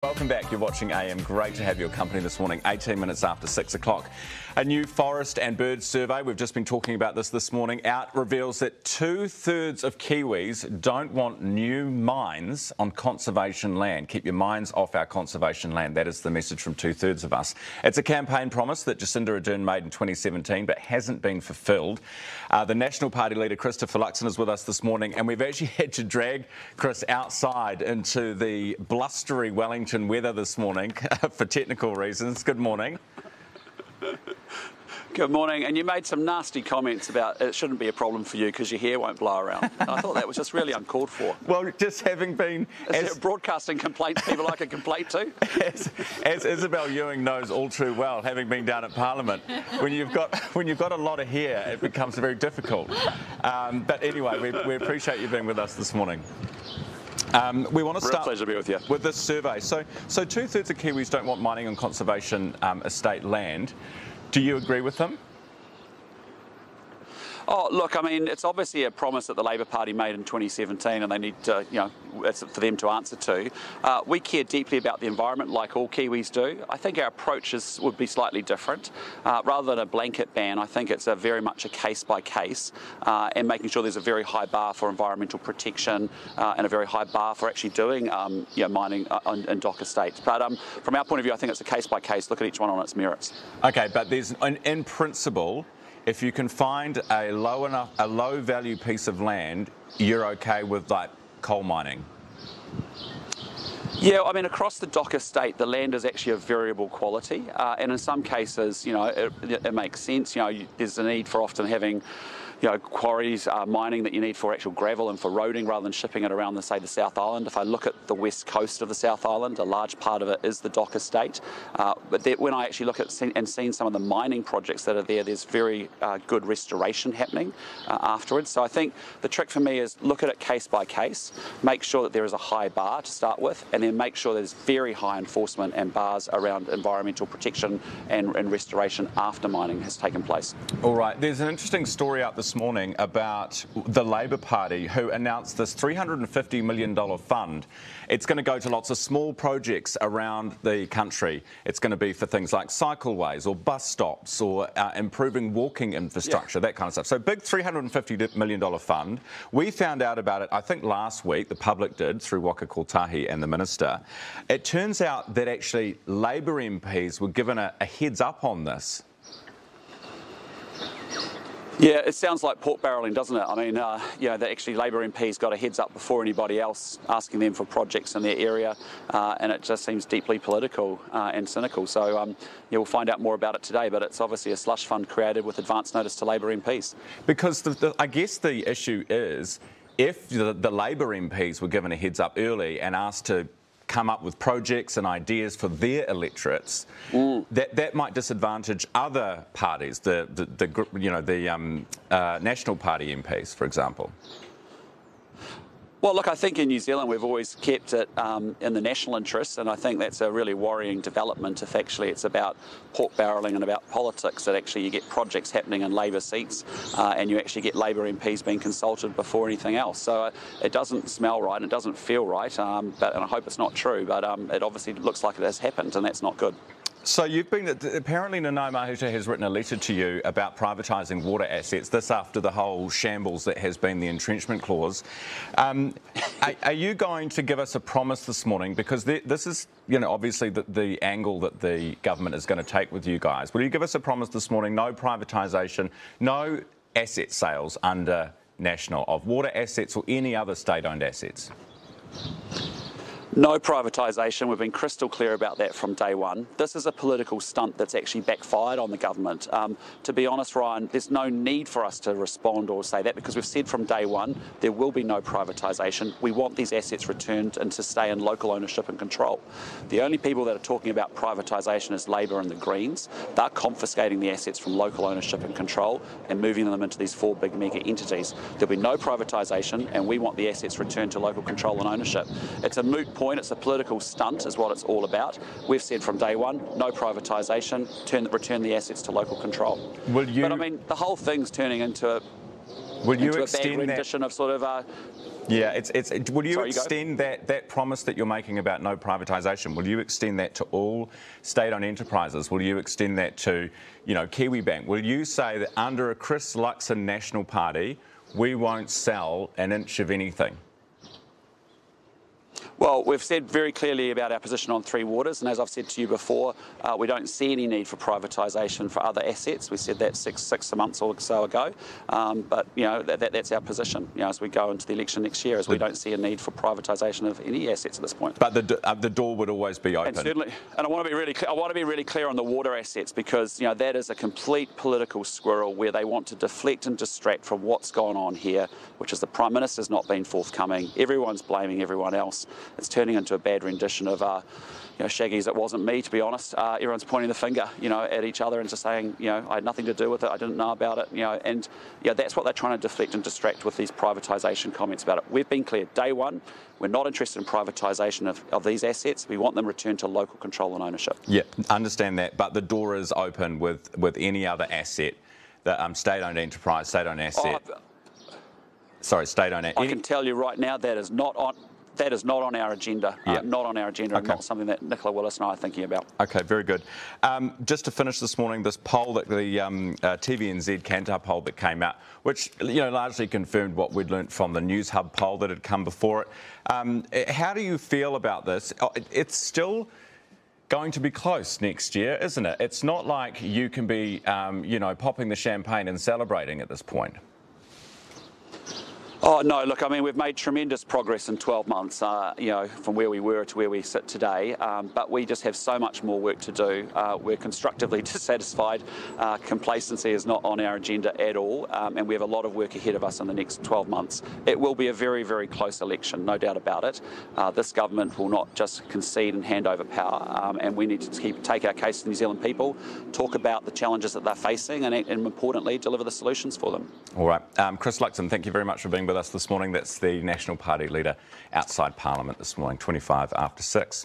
Welcome back. You're watching AM. Great to have your company this morning, 18 minutes after 6 o'clock. A new forest and bird survey, we've just been talking about this morning, out reveals that 2/3 of Kiwis don't want new mines on conservation land. Keep your mines off our conservation land. That is the message from 2/3 of us. It's a campaign promise that Jacinda Ardern made in 2017 but hasn't been fulfilled. The National Party leader, Christopher Luxon, is with us this morning, and we've actually had to drag Chris outside into the blustery Wellington weather this morning for technical reasons. Good morning. Good morning. And you made some nasty comments about it shouldn't be a problem for you because your hair won't blow around. And I thought that was just really uncalled for. Well, just having been... Is there broadcasting complaints people like a complaint to? As Isabel Ewing knows all too well, having been down at Parliament, when you've got a lot of hair, it becomes very difficult. But anyway, we appreciate you being with us this morning. We want to start pleasure to be with you. With this survey. So 2/3 of Kiwis don't want mining on conservation estate land. Do you agree with them? Oh, look, I mean, it's obviously a promise that the Labor Party made in 2017 and they need to, it's for them to answer to. We care deeply about the environment like all Kiwis do. I think our approach would be slightly different. Rather than a blanket ban, I think it's very much a case by case and making sure there's a very high bar for environmental protection and a very high bar for actually doing mining in dock estates. But from our point of view, I think it's a case by case, look at each one on its merits. Okay, but there's, in principle, if you can find a low value piece of land, you're okay with like coal mining? Yeah, I mean, across the dock estate, the land is actually of variable quality, and in some cases, it makes sense. There's a need for often having quarries, mining that you need for actual gravel and for roading rather than shipping it around, say, the South Island. If I look at the west coast of the South Island, a large part of it is the dock estate. But when I actually look at and seen some of the mining projects that are there, there's very good restoration happening afterwards. So I think the trick for me is look at it case by case, make sure that there is a high bar to start with, and then make sure there's very high enforcement and bars around environmental protection and restoration after mining has taken place. All right, there's an interesting story out this morning about the Labor Party who announced this $350 million fund. It's going to go to lots of small projects around the country. It's going to be for things like cycleways or bus stops or improving walking infrastructure, that kind of stuff. So big $350 million fund. We found out about it, I think last week, the public did, through Waka Kotahi and the Minister. It turns out that actually Labor MPs were given a heads up on this. Yeah, it sounds like pork barrelling, doesn't it? I mean, that actually Labor MPs got a heads up before anybody else, asking them for projects in their area, and it just seems deeply political and cynical. So, we'll find out more about it today, but it's obviously a slush fund created with advance notice to Labor MPs. Because I guess the issue is, if the Labor MPs were given a heads up early and asked to come up with projects and ideas for their electorates, that might disadvantage other parties, the National Party MPs, for example. Well, look, I think in New Zealand we've always kept it in the national interest, and I think that's a really worrying development if actually it's about pork barrelling and about politics, that actually you get projects happening in Labor seats and you actually get Labor MPs being consulted before anything else. So it doesn't smell right and it doesn't feel right, and I hope it's not true, but it obviously looks like it has happened, and that's not good. So apparently Nanaia Mahuta has written a letter to you about privatising water assets, this after the whole shambles that has been the entrenchment clause. Are you going to give us a promise this morning? Because this is, obviously the angle that the government is going to take with you guys. Will you give us a promise this morning, no privatisation, no asset sales under National of water assets or any other state-owned assets? No privatisation. We've been crystal clear about that from day one. This is a political stunt that's actually backfired on the government. To be honest, Ryan, there's no need for us to respond or say that, because we've said from day one there will be no privatisation. We want these assets returned and to stay in local ownership and control. The only people that are talking about privatisation is Labor and the Greens. They're confiscating the assets from local ownership and control and moving them into these four big mega entities. There'll be no privatisation, and we want the assets returned to local control and ownership. It's a moot point. It's a political stunt is what it's all about. We've said from day one, no privatisation, return the assets to local control. But I mean, the whole thing's turning into a bad rendition of sort of Yeah, will you extend that promise that you're making about no privatisation? Will you extend that to all state-owned enterprises? Will you extend that to, Kiwibank? Will you say that under a Chris Luxon National Party, we won't sell an inch of anything? Well, we've said very clearly about our position on Three Waters, and as I've said to you before, we don't see any need for privatisation for other assets. We said that six months or so ago, but that's our position. As we go into the election next year, as we don't see a need for privatisation of any assets at this point. But the door would always be open. And certainly, and I want to be really clear. I want to be really clear on the water assets because that is a complete political squirrel where they want to deflect and distract from what's gone on here, which is the Prime Minister's not been forthcoming. Everyone's blaming everyone else. It's turning into a bad rendition of, Shaggy's "It wasn't me," to be honest. Everyone's pointing the finger, at each other and just saying, I had nothing to do with it, I didn't know about it, and that's what they're trying to deflect and distract with these privatisation comments about it. We've been clear, day one, we're not interested in privatisation of these assets. We want them returned to local control and ownership. Yeah, understand that, but the door is open with any other asset, the state-owned enterprise, state-owned asset. State-owned. I can tell you right now that is not on our agenda. Not on our agenda, and not something that Nicola Willis and I are thinking about. Okay, very good. Just to finish this morning, this poll that the TVNZ Kantar poll that came out, which largely confirmed what we'd learnt from the Newshub poll that had come before it. How do you feel about this? It's still going to be close next year, isn't it? It's not like you can be, popping the champagne and celebrating at this point. Oh, no, look, I mean, we've made tremendous progress in 12 months, from where we were to where we sit today, but we just have so much more work to do. We're constructively dissatisfied. Complacency is not on our agenda at all, and we have a lot of work ahead of us in the next 12 months. It will be a very, very close election, no doubt about it. This government will not just concede and hand over power, and we need to take our case to the New Zealand people, talk about the challenges that they're facing, and importantly, deliver the solutions for them. All right. Chris Luxon, thank you very much for being with us this morning. That's the National Party leader outside Parliament this morning, 25 after 6.